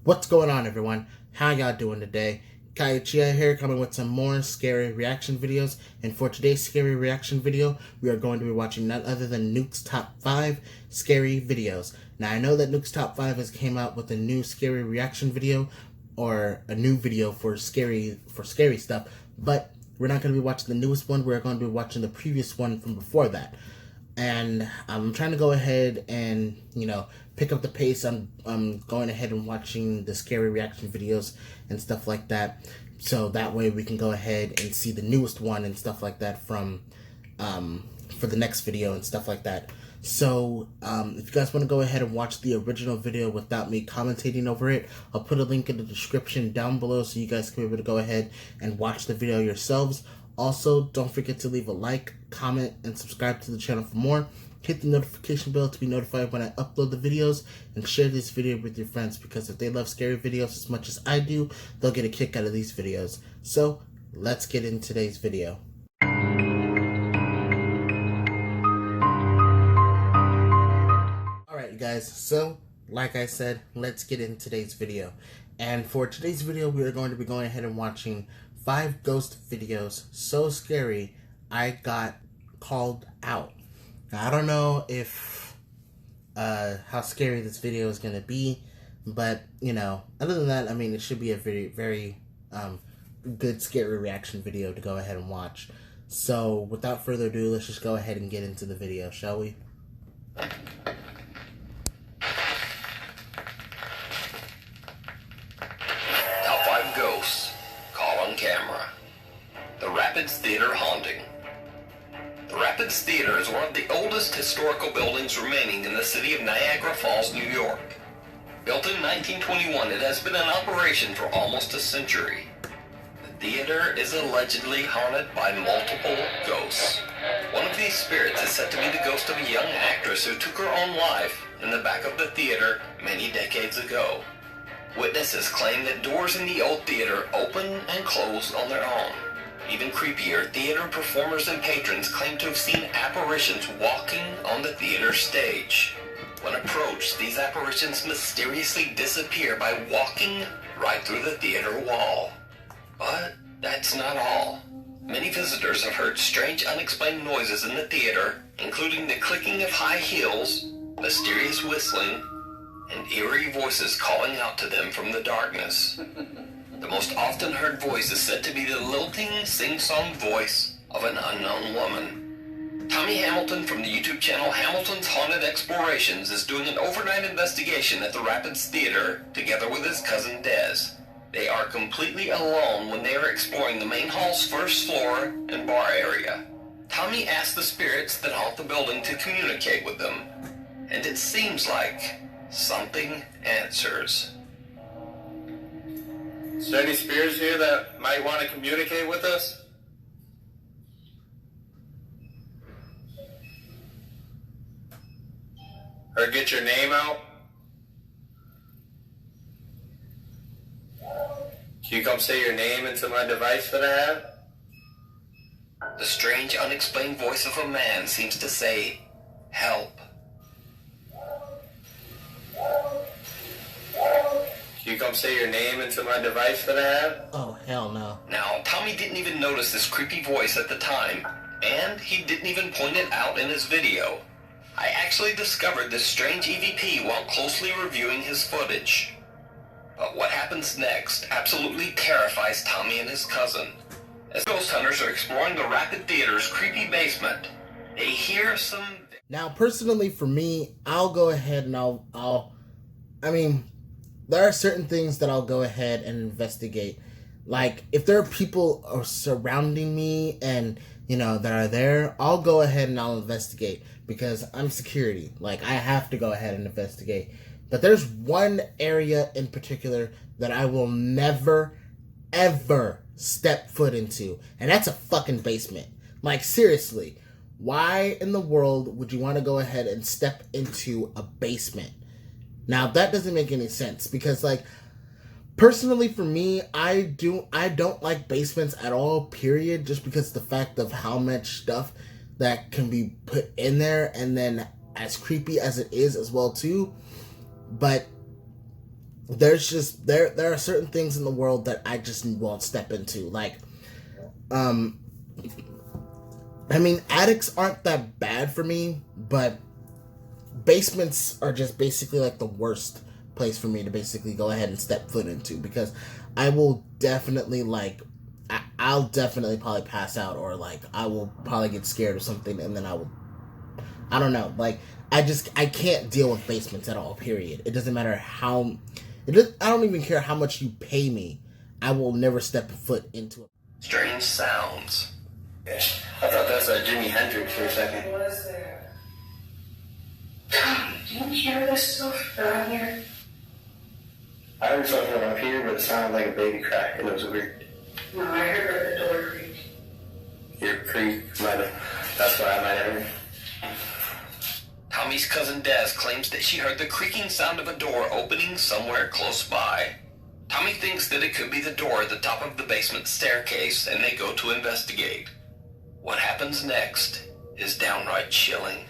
What's going on, everyone? How y'all doing today? Kaiuchiya here, coming with some more scary reaction videos. And for today's scary reaction video, we are going to be watching none other than Nuke's Top 5 Scary Videos. Now, I know that Nuke's Top 5 has came out with a new scary reaction video, or a new video for scary stuff, but we're not going to be watching the newest one. We're going to be watching the previous one from before that. And I'm trying to go ahead and, pick up the pace. I'm going ahead and watching the scary reaction videos and stuff like that. So that way we can go ahead and see the newest one and stuff like that from, for the next video and stuff like that. So, if you guys want to go ahead and watch the original video without me commentating over it, I'll put a link in the description down below so you guys can be able to go ahead and watch the video yourselves. Also, don't forget to leave a like, comment, and subscribe to the channel for more. Hit the notification bell to be notified when I upload the videos, and share this video with your friends, because if they love scary videos as much as I do, they'll get a kick out of these videos. So, let's get into today's video. Alright, you guys, so, like I said, let's get into today's video. And for today's video, we are going to be going ahead and watching 5 ghost videos so scary I got called out. Now, I don't know if how scary this video is going to be, but other than that, I mean, it should be a very, very good scary reaction video to go ahead and watch. So without further ado, let's just go ahead and get into the video, shall we? Top 5 ghosts caught on camera. The Rapids Theater haunting. The Rapids Theater is one of the oldest historical buildings remaining in the city of Niagara Falls, New York. Built in 1921, it has been in operation for almost a century. The theater is allegedly haunted by multiple ghosts. One of these spirits is said to be the ghost of a young actress who took her own life in the back of the theater many decades ago. Witnesses claim that doors in the old theater open and close on their own. Even creepier, theater performers and patrons claim to have seen apparitions walking on the theater stage. When approached, these apparitions mysteriously disappear by walking right through the theater wall. But that's not all. Many visitors have heard strange, unexplained noises in the theater, including the clicking of high heels, mysterious whistling, and eerie voices calling out to them from the darkness. The most often heard voice is said to be the lilting, sing-song voice of an unknown woman. Tommy Hamilton from the YouTube channel Hamilton's Haunted Explorations is doing an overnight investigation at the Rapids Theater together with his cousin Des. They are completely alone when they are exploring the main hall's first floor and bar area. Tommy asks the spirits that haunt the building to communicate with them, and it seems like something answers. Is there any spirits here that might want to communicate with us? Or get your name out? Can you come say your name into my device that I have? The strange, unexplained voice of a man seems to say, "Help." Can you come say your name into my device that I have? Oh, hell no. Now, Tommy didn't even notice this creepy voice at the time, and he didn't even point it out in his video. I actually discovered this strange EVP while closely reviewing his footage. But what happens next absolutely terrifies Tommy and his cousin. As ghost hunters are exploring the Rapid Theater's creepy basement, they hear some... Now, personally, for me, I'll go ahead and there are certain things that I'll go ahead and investigate. Like, if there are people surrounding me and, that are there, I'll go ahead and I'll investigate, because I'm security. Like, I have to go ahead and investigate. But there's one area in particular that I will never, ever step foot into, and that's a fucking basement. Like, seriously, why in the world would you want to go ahead and step into a basement? Now, that doesn't make any sense, because, like, personally for me, I don't like basements at all, period, just because of the fact of how much stuff that can be put in there, and then as creepy as it is as well, too. But there's just there are certain things in the world that I just won't step into. Like, I mean, attics aren't that bad for me, but basements are just basically like the worst place for me to basically go ahead and step foot into, because I will definitely I'll definitely probably pass out, or like I will probably get scared or something, and then I don't know, like I can't deal with basements at all, period. It doesn't matter how I don't even care how much you pay me. I will never step a foot into it. Strange sounds. I thought that was Jimi Hendrix for a second. What is there? Do you hear this stuff around here? I heard something up here, but it sounded like a baby cry, and it was weird. No, I heard the door creak. Your creak might have. That's what I might have heard. Tommy's cousin Des claims that she heard the creaking sound of a door opening somewhere close by. Tommy thinks that it could be the door at the top of the basement staircase, and they go to investigate. What happens next is downright chilling.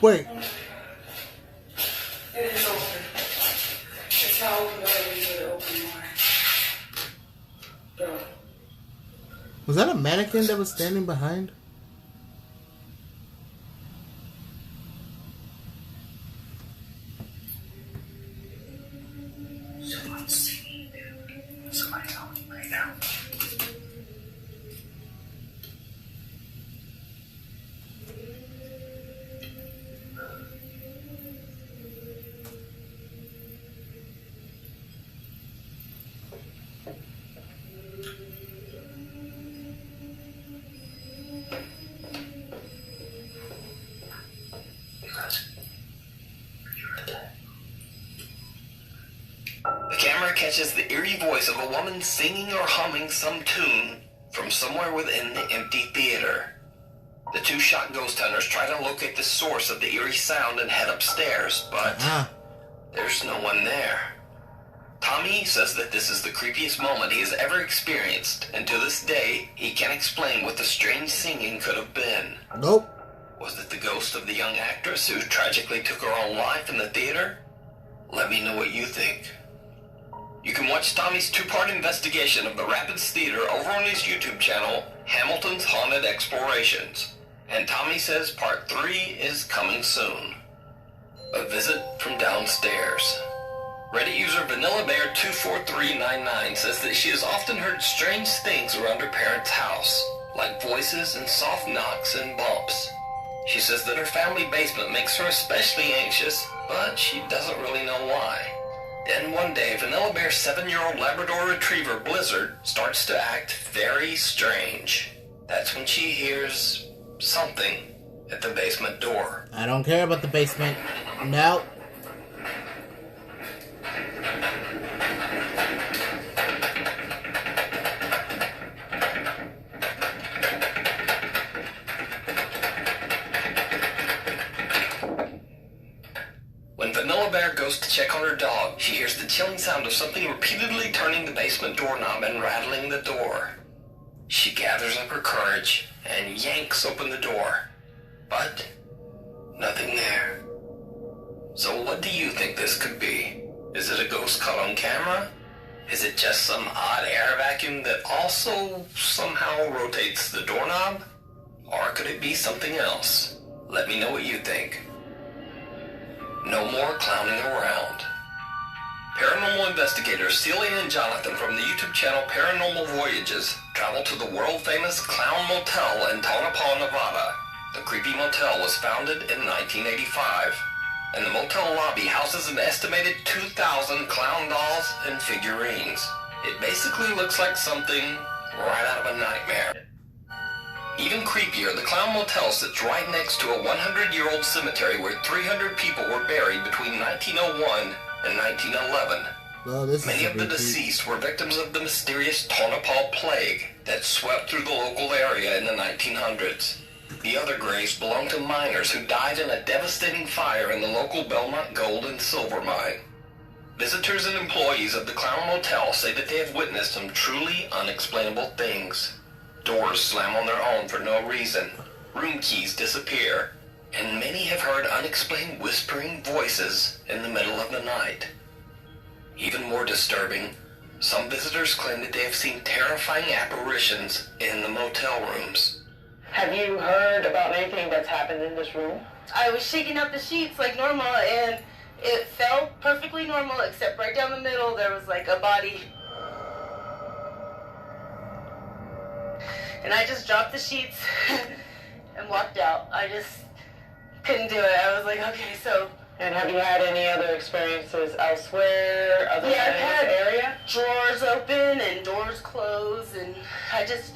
Wait, It is open. It's not open the way we usually open more. Go. was that a mannequin that was standing behind? Someone's singing. Somebody's talking right now. The camera catches the eerie voice of a woman singing or humming some tune from somewhere within the empty theater. The two shot ghost hunters try to locate the source of the eerie sound and head upstairs, but there's no one there. Tommy says that this is the creepiest moment he has ever experienced, and to this day, he can't explain what the strange singing could have been. Nope. Was it the ghost of the young actress who tragically took her own life in the theater? Let me know what you think. You can watch Tommy's two-part investigation of the Rapids Theater over on his YouTube channel, Hamilton's Haunted Explorations. And Tommy says part 3 is coming soon. A visit from downstairs. Reddit user VanillaBear24399 says that she has often heard strange things around her parents' house, like voices and soft knocks and bumps. She says that her family basement makes her especially anxious, but she doesn't really know why. Then one day, Vanilla Bear's 7-year-old Labrador Retriever, Blizzard, starts to act very strange. That's when she hears something at the basement door. I don't care about the basement. No. When Vanilla Bear goes to check on her dog, she hears the chilling sound of something repeatedly turning the basement doorknob and rattling the door. She gathers up her courage and yanks open the door. But nothing there. So what do you think this could be? Is it a ghost caught on camera? Is it just some odd air vacuum that also somehow rotates the doorknob? Or could it be something else? Let me know what you think. No more clowning around. Paranormal investigators Celia and Jonathan from the YouTube channel Paranormal Voyages travel to the world-famous Clown Motel in Tonopah, Nevada. The creepy motel was founded in 1985, and the motel lobby houses an estimated 2,000 clown dolls and figurines. It basically looks like something right out of a nightmare. Even creepier, the Clown Motel sits right next to a 100-year-old cemetery where 300 people were buried between 1901 and 1911. Well, Many of the deceased were victims of the mysterious Tonopah Plague that swept through the local area in the 1900s. The other graves belonged to miners who died in a devastating fire in the local Belmont gold and silver mine. Visitors and employees of the Clown Motel say that they have witnessed some truly unexplainable things. Doors slam on their own for no reason, room keys disappear, and many have heard unexplained whispering voices in the middle of the night. Even more disturbing, some visitors claim that they have seen terrifying apparitions in the motel rooms. Have you heard about anything that's happened in this room? I was shaking up the sheets like normal, and it felt perfectly normal, except right down the middle there was like a body. And I just dropped the sheets and walked out. I just couldn't do it. I was like, okay, so. And have you had any other experiences elsewhere other Yeah, than I've in this area? had drawers open and doors closed, and I just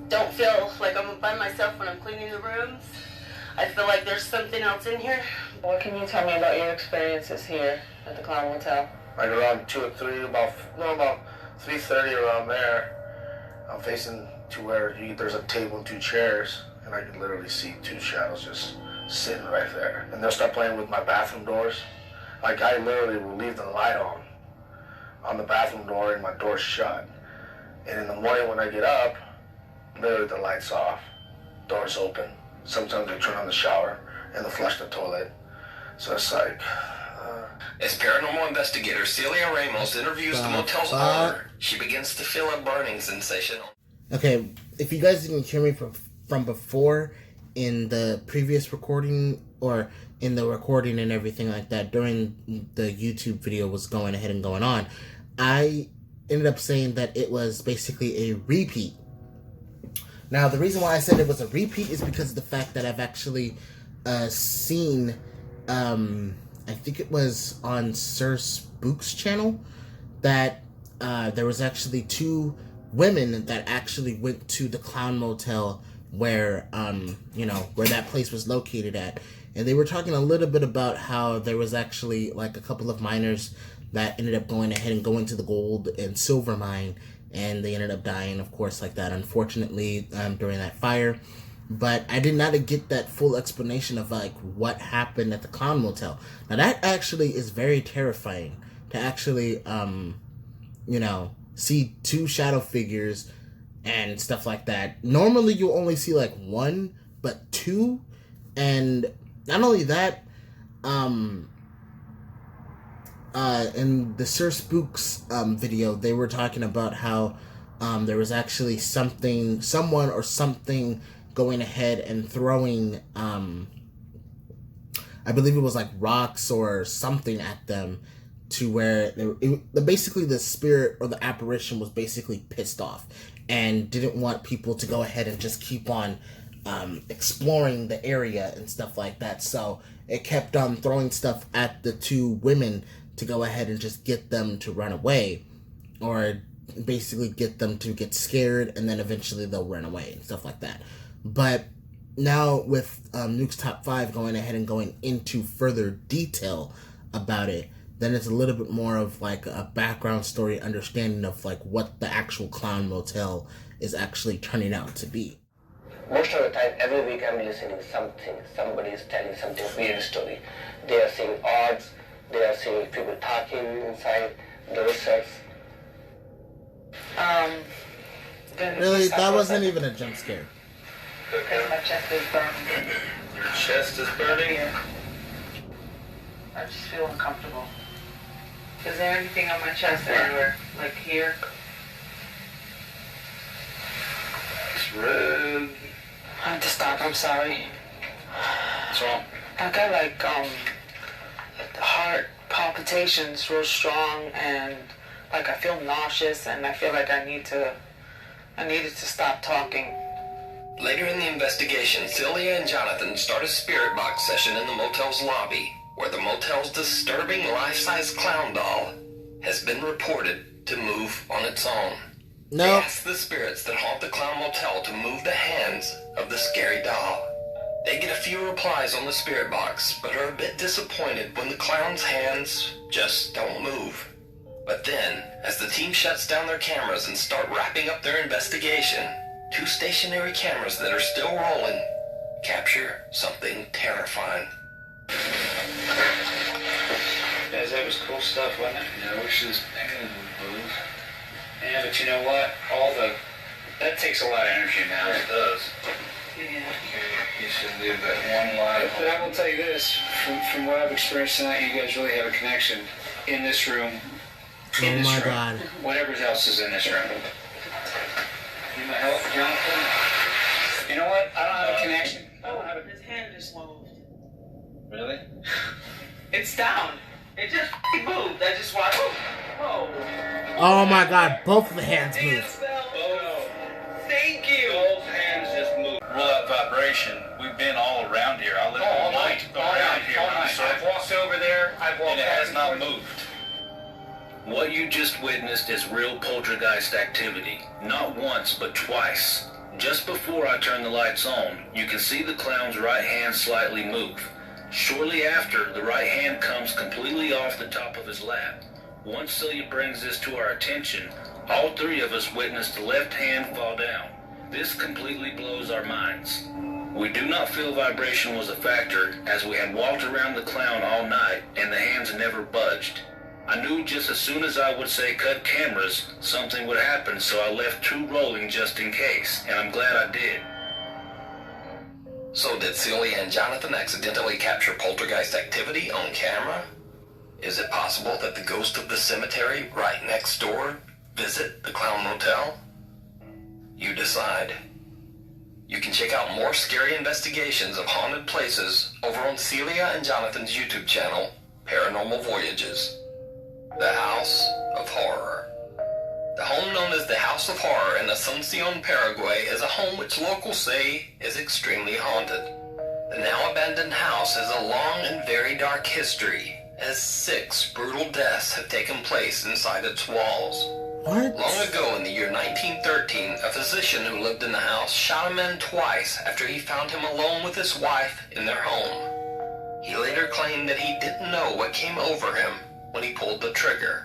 don't feel like I'm by myself when I'm cleaning the rooms. I feel like there's something else in here. What can you tell me about your experiences here at the Clown Motel? Like around 2 or 3, about 3:30 around there, I'm facing to where there's a table and 2 chairs, and I can literally see 2 shadows just sitting right there. And they'll start playing with my bathroom doors. Like I literally will leave the light on the bathroom door and my door's shut. And in the morning when I get up, literally the light's off, door's open. Sometimes they turn on the shower and they flush the toilet. So it's like... As paranormal investigator Celia Ramos interviews the motel's owner, she begins to feel a burning sensation. Okay, if you guys didn't hear me from before in the previous recording, or in the recording and everything like that, during the YouTube video was going ahead and going on, I ended up saying that it was basically a repeat. Now, the reason why I said it was a repeat is because of the fact that I've actually seen, I think it was on Sir Spook's channel, that there was actually 2 women that actually went to the Clown Motel where, where that place was located at. And they were talking a little bit about how there was actually like a couple of miners that ended up going ahead and going to the gold and silver mine, and they ended up dying, of course, like that, unfortunately, during that fire. But I did not get that full explanation of like what happened at the Clown Motel. Now that actually is very terrifying, to actually, see 2 shadow figures and stuff like that. Normally you only see like 1, but 2, and not only that, in the Sir Spook's video, they were talking about how there was actually someone or something going ahead and throwing, I believe it was like rocks or something at them, to where basically the spirit or the apparition was basically pissed off and didn't want people to go ahead and just keep on exploring the area and stuff like that. So it kept on throwing stuff at the 2 women to go ahead and just get them to run away, or basically get them to get scared, and then eventually they'll run away and stuff like that. But now with Nuke's Top 5 going ahead and going into further detail about it, then it's a little bit more of like a background story understanding of like what the actual Clown Motel is actually turning out to be. Most of the time, every week I'm listening something. Somebody is telling something weird story. They are seeing odds. They are seeing people talking inside those cells. Really, that wasn't even a jump scare. Because my chest is burning. Your chest is burning? Yeah. I just feel uncomfortable. Is there anything on my chest anywhere? Like here? It's red. I have to stop, I'm sorry. What's wrong? I got like heart palpitations real strong, and like I feel nauseous, and I feel like I needed to stop talking. Later in the investigation, Celia and Jonathan start a spirit box session in the motel's lobby, where the motel's disturbing life-size clown doll has been reported to move on its own. No. They ask the spirits that haunt the Clown Motel to move the hands of the scary doll. They get a few replies on the spirit box, but are a bit disappointed when the clown's hands just don't move. But then, as the team shuts down their cameras and start wrapping up their investigation, 2 stationary cameras that are still rolling capture something terrifying. Guys, that was cool stuff, wasn't it? Yeah, I wish his hand would move. Yeah, but you know what? That takes a lot of energy now. It does. Yeah. You should leave that one line. But I will tell you this, from what I've experienced tonight, you guys really have a connection in this room. Oh my God. Whatever else is in this room. You know, help, Jonathan? You know what? I don't have a connection. I don't have a... His hand just moved. Really? It's down. It just moved. I just watched. Whoa. Oh my God, both of the hands moved. Thank you. Both hands just moved. Well, that vibration, we've been all around here. I live All night. around here. All night. I've walked over there. I've walked And it has back not and forth. moved. What you just witnessed is real poltergeist activity. Not once, but twice. Just before I turn the lights on, you can see the clown's right hand slightly move. Shortly after, the right hand comes completely off the top of his lap. Once Celia brings this to our attention, all three of us witnessed the left hand fall down. This completely blows our minds. We do not feel vibration was a factor, as we had walked around the clown all night and the hands never budged. I knew just as soon as I would say cut cameras, something would happen, so I left two rolling just in case, and I'm glad I did. So did Celia and Jonathan accidentally capture poltergeist activity on camera? Is it possible that the ghost of the cemetery right next door visit the Clown Motel? You decide. You can check out more scary investigations of haunted places over on Celia and Jonathan's YouTube channel, Paranormal Voyages. The House of Horror. The home known as the House of Horror in Asuncion, Paraguay is a home which locals say is extremely haunted. The now abandoned house has a long and very dark history, as 6 brutal deaths have taken place inside its walls. What? Long ago in the year 1913, a physician who lived in the house shot a man twice after he found him alone with his wife in their home. He later claimed that he didn't know what came over him when he pulled the trigger.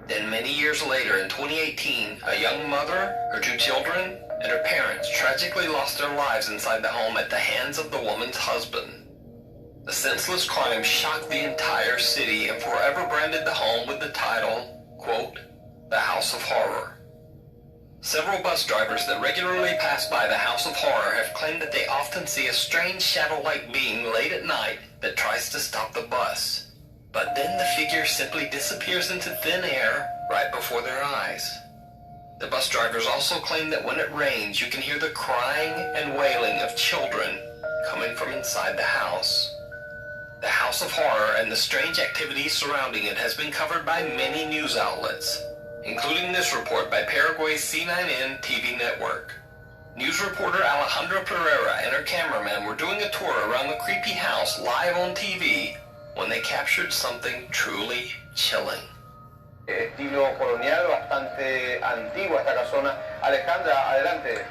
Then many years later, in 2018, a young mother, her 2 children, and her parents tragically lost their lives inside the home at the hands of the woman's husband. The senseless crime shocked the entire city and forever branded the home with the title, quote, The House of Horror. Several bus drivers that regularly pass by the House of Horror have claimed that they often see a strange shadow-like being late at night that tries to stop the bus. But then the figure simply disappears into thin air right before their eyes. The bus drivers also claim that when it rains, you can hear the crying and wailing of children coming from inside the house. The House of Horror and the strange activities surrounding it has been covered by many news outlets, including this report by Paraguay's C9N TV network. News reporter Alejandra Pereira and her cameraman were doing a tour around the creepy house live on TV when they captured something truly chilling. Estilo colonial, bastante antigua esta casona. Alejandra, adelante.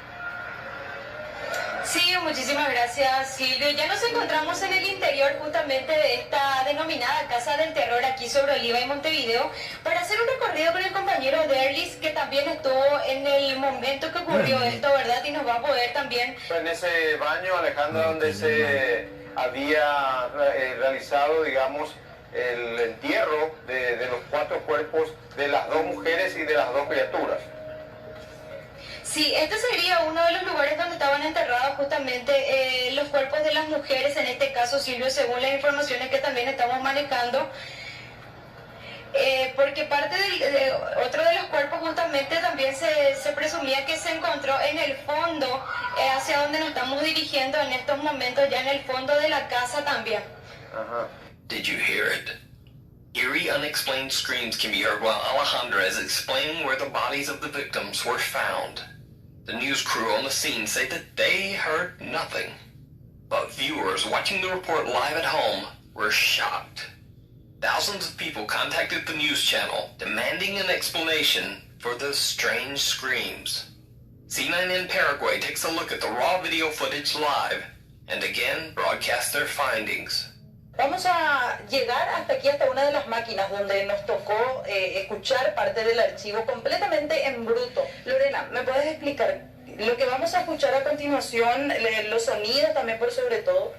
Sí, muchísimas gracias, Silvio. Ya nos encontramos en el interior justamente de esta denominada Casa del Terror aquí sobre Oliva y Montevideo para hacer un recorrido con el compañero Derlis, que también estuvo en el momento que ocurrió esto, ¿verdad? Y nos va a poder también... En ese baño, Alejandra, donde se había realizado, digamos, el entierro de los 4 cuerpos de las 2 mujeres y de las 2 criaturas. Sí, este sería uno de los lugares donde estaban enterrados justamente los cuerpos de las mujeres, en este caso, Silvio, según las informaciones que también estamos manejando. Porque parte de otro de los cuerpos justamente también se presumía que se encontró en el fondo, hacia donde nos estamos dirigiendo en estos momentos, ya en el fondo de la casa también. Did you hear it? Eerie, unexplained screams can be heard while Alejandra is explaining where the bodies of the victims were found. The news crew on the scene say that they heard nothing, but viewers watching the report live at home were shocked. Thousands of people contacted the news channel, demanding an explanation for the strange screams. C9N Paraguay takes a look at the raw video footage live, and again broadcasts their findings. Vamos a llegar hasta aquí, hasta una de las máquinas donde nos tocó escuchar parte del archivo completamente en bruto. Lorena, ¿me puedes explicar lo que vamos a escuchar a continuación, los sonidos también por sobre todo?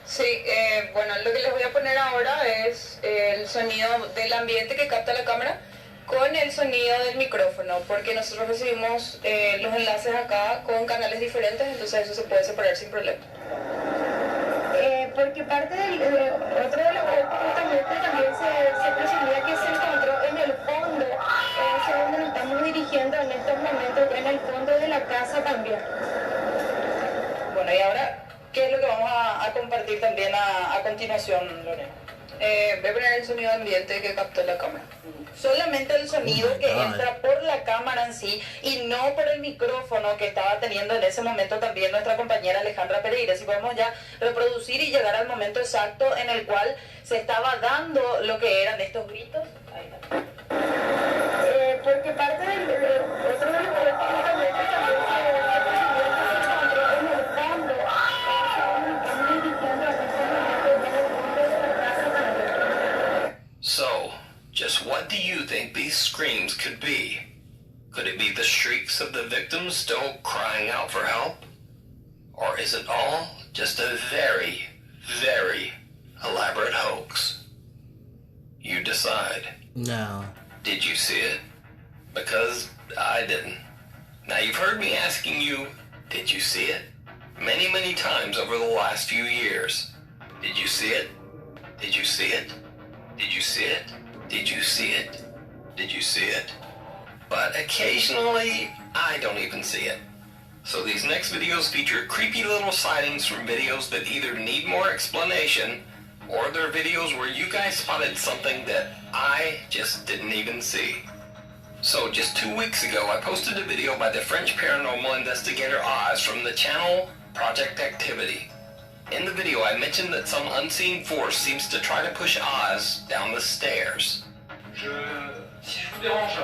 Sí, bueno, lo que les voy a poner ahora es el sonido del ambiente que capta la cámara con el sonido del micrófono, porque nosotros recibimos los enlaces acá con canales diferentes, entonces eso se puede separar sin problema. Porque parte del otro de los justamente también se presumía que se encontró en el fondo, hacia donde nos estamos dirigiendo en estos momentos, en el fondo de la casa también. Bueno, y ahora, ¿qué es lo que vamos a compartir también a continuación, Lorena? Voy a poner el sonido ambiente que captó la cámara. Solamente el sonido que entra por la cámara en sí y no por el micrófono que estaba teniendo en ese momento también nuestra compañera Alejandra Pereira. Si podemos ya reproducir y llegar al momento exacto en el cual se estaba dando lo que eran estos gritos. Ahí está. Porque parte del otro de los justamente también So, just what do you think these screams could be? Could it be the shrieks of the victims still crying out for help? Or is it all just a very, very elaborate hoax? You decide. No. Did you see it? Because I didn't. Now you've heard me asking you, did you see it? Many, many times over the last few years. Did you see it? Did you see it? Did you see it? Did you see it? Did you see it? But occasionally, I don't even see it. So these next videos feature creepy little sightings from videos that either need more explanation, or they're videos where you guys spotted something that I just didn't even see. So just 2 weeks ago, I posted a video by the French paranormal investigator Oz from the channel Project Activity. In the video, I mentioned that some unseen force seems to try to push Oz down the stairs. Si je vous dérange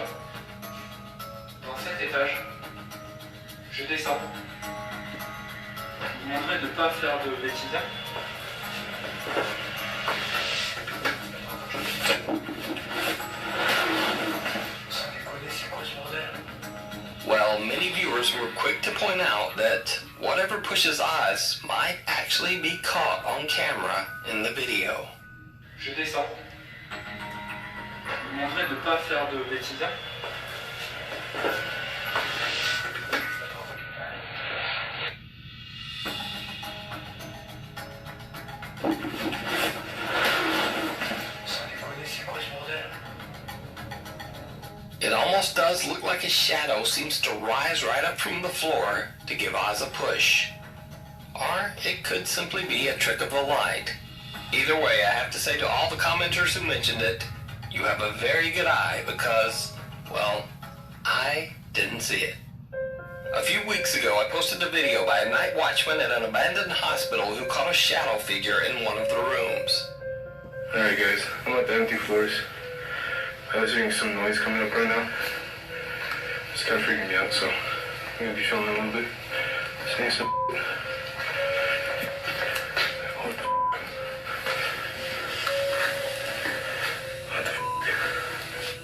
dans cet étage, je descends. Je vous demanderai de ne pas faire de bêtises. Well, many viewers were quick to point out that whatever pushes Oz might actually be caught on camera in the video. Je descends. Je vous demanderai de ne pas faire de bêtises. It almost does look like a shadow seems to rise right up from the floor to give Oz a push. Or it could simply be a trick of the light. Either way, I have to say to all the commenters who mentioned it, you have a very good eye because, well, I didn't see it. A few weeks ago, I posted a video by a night watchman at an abandoned hospital who caught a shadow figure in one of the rooms. Alright guys, I'm at the empty floors. I was hearing some noise coming up right now. It's kind of freaking me out, so I'm gonna be filming a little bit. Saying some what the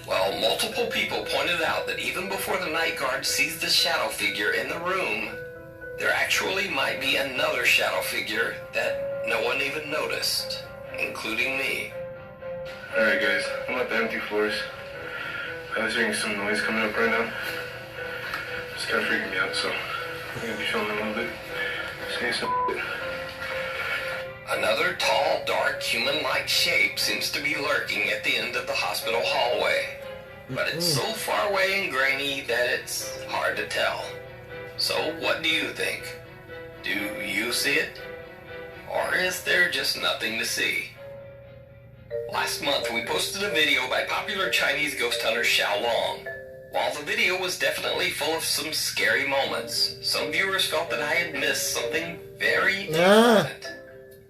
Well, multiple people pointed out that even before the night guard sees the shadow figure in the room, there actually might be another shadow figure that no one even noticed, including me. Alright guys, I'm at the empty floors. I was hearing some noise coming up right now. It's kind of freaking me out, so I'm gonna be filming a little bit. Saying some Another tall, dark, human-like shape seems to be lurking at the end of the hospital hallway. But it's so far away and grainy that it's hard to tell. So what do you think? Do you see it? Or is there just nothing to see? Last month, we posted a video by popular Chinese ghost hunter Xiao Long. While the video was definitely full of some scary moments, some viewers felt that I had missed something very important.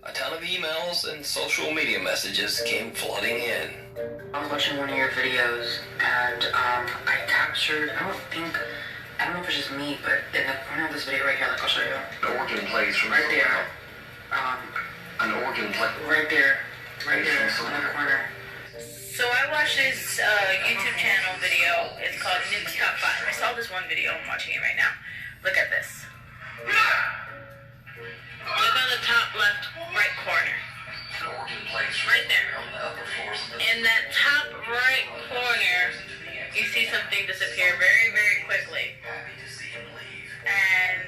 A ton of emails and social media messages came flooding in. I was watching one of your videos, and I captured, I don't know if it's just me, but in the corner of this video right here, like I'll show you. An organ plays from right there. An organ plays right there in the corner. So I watched this YouTube channel video. It's called Nuke Top 5. I saw this one video. I'm watching it right now. Look at this. Look on the top left right corner. in that top right corner, you see something disappear very, very quickly. And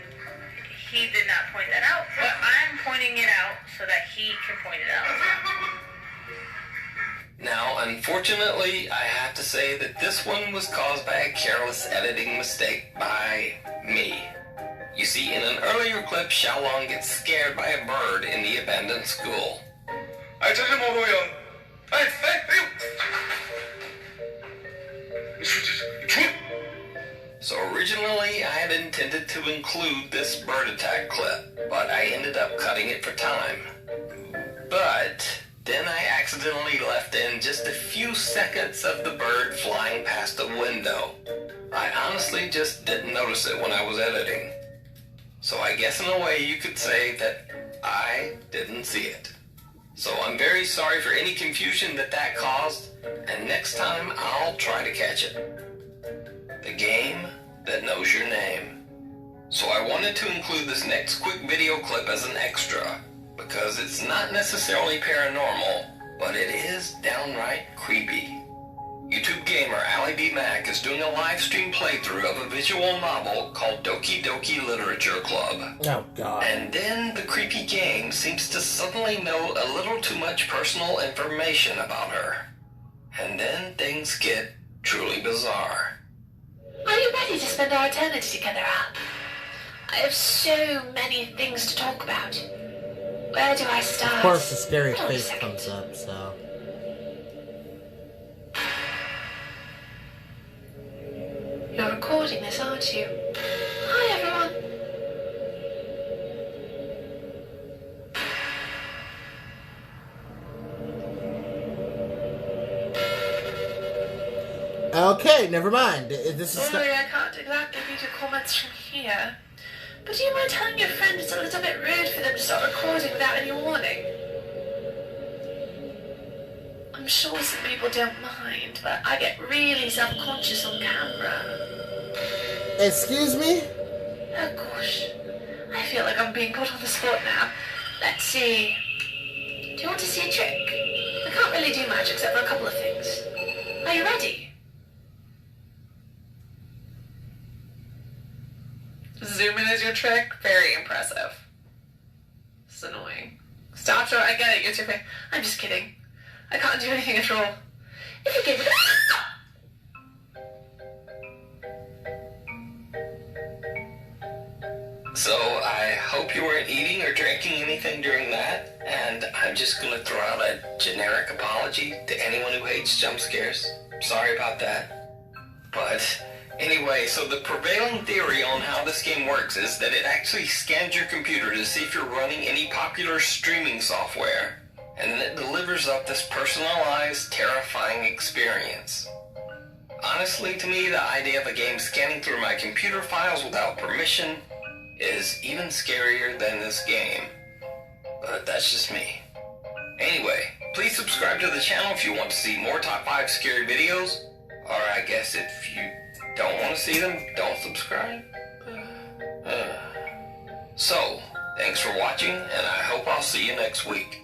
he did not point that out, but I'm pointing it out so that he can point it out. Now, unfortunately, I have to say that this one was caused by a careless editing mistake by me. You see, in an earlier clip, Xiaolong gets scared by a bird in the abandoned school. So originally, I had intended to include this bird attack clip, but I ended up cutting it for time. But then I accidentally left in just a few seconds of the bird flying past the window. I honestly just didn't notice it when I was editing. So I guess in a way you could say that I didn't see it. So I'm very sorry for any confusion that caused, and next time I'll try to catch it. The game that knows your name. So I wanted to include this next quick video clip as an extra, because it's not necessarily paranormal, but it is downright creepy. YouTube gamer Ally B. Mac is doing a live stream playthrough of a visual novel called Doki Doki Literature Club. Oh, God. And then the creepy game seems to suddenly know a little too much personal information about her. And then things get truly bizarre. Are you ready to spend our eternity together, Al? I have so many things to talk about. Where do I start? Of course, the scary face comes up, so... You're recording this, aren't you? Hi, everyone. Okay, never mind. This is... Sorry, I can't exactly read your comments from here. But do you mind telling your friend it's a little bit rude for them to start recording without any warning? I'm sure some people don't mind, but I get really self-conscious on camera. Excuse me? Oh gosh, I feel like I'm being put on the spot now. Let's see. Do you want to see a trick? I can't really do much except for a couple of things. Are you ready? Zoom in is your trick? Very impressive. It's annoying. Stop, Joe. I get it. It's your face. I'm just kidding. I can't do anything at all. If you give it So I hope you weren't eating or drinking anything during that, and I'm just going to throw out a generic apology to anyone who hates jump scares. Sorry about that. But anyway, so the prevailing theory on how this game works is that it actually scans your computer to see if you're running any popular streaming software, and then it delivers up this personalized, terrifying experience. Honestly, to me, the idea of a game scanning through my computer files without permission is even scarier than this game. But that's just me. Anyway, please subscribe to the channel if you want to see more top 5 scary videos. Or I guess if you don't want to see them, don't subscribe. So, thanks for watching, and I hope I'll see you next week.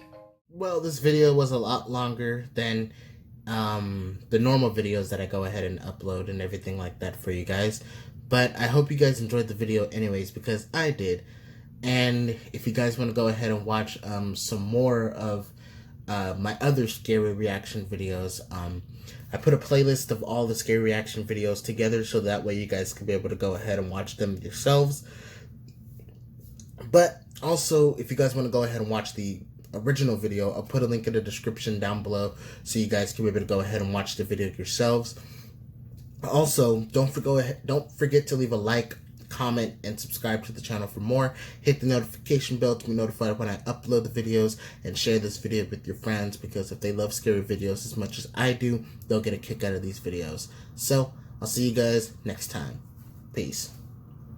Well, this video was a lot longer than the normal videos that I go ahead and upload and everything like that for you guys. But I hope you guys enjoyed the video anyways, because I did. And if you guys want to go ahead and watch some more of my other scary reaction videos, I put a playlist of all the scary reaction videos together so that way you guys can be able to go ahead and watch them yourselves. But also, if you guys want to go ahead and watch the original video, I'll put a link in the description down below so you guys can be able to go ahead and watch the video yourselves. Also, don't forget to leave a like, comment, and subscribe to the channel for more. Hit the notification bell to be notified when I upload the videos, and share this video with your friends, because if they love scary videos as much as I do, they'll get a kick out of these videos. So, I'll see you guys next time. Peace.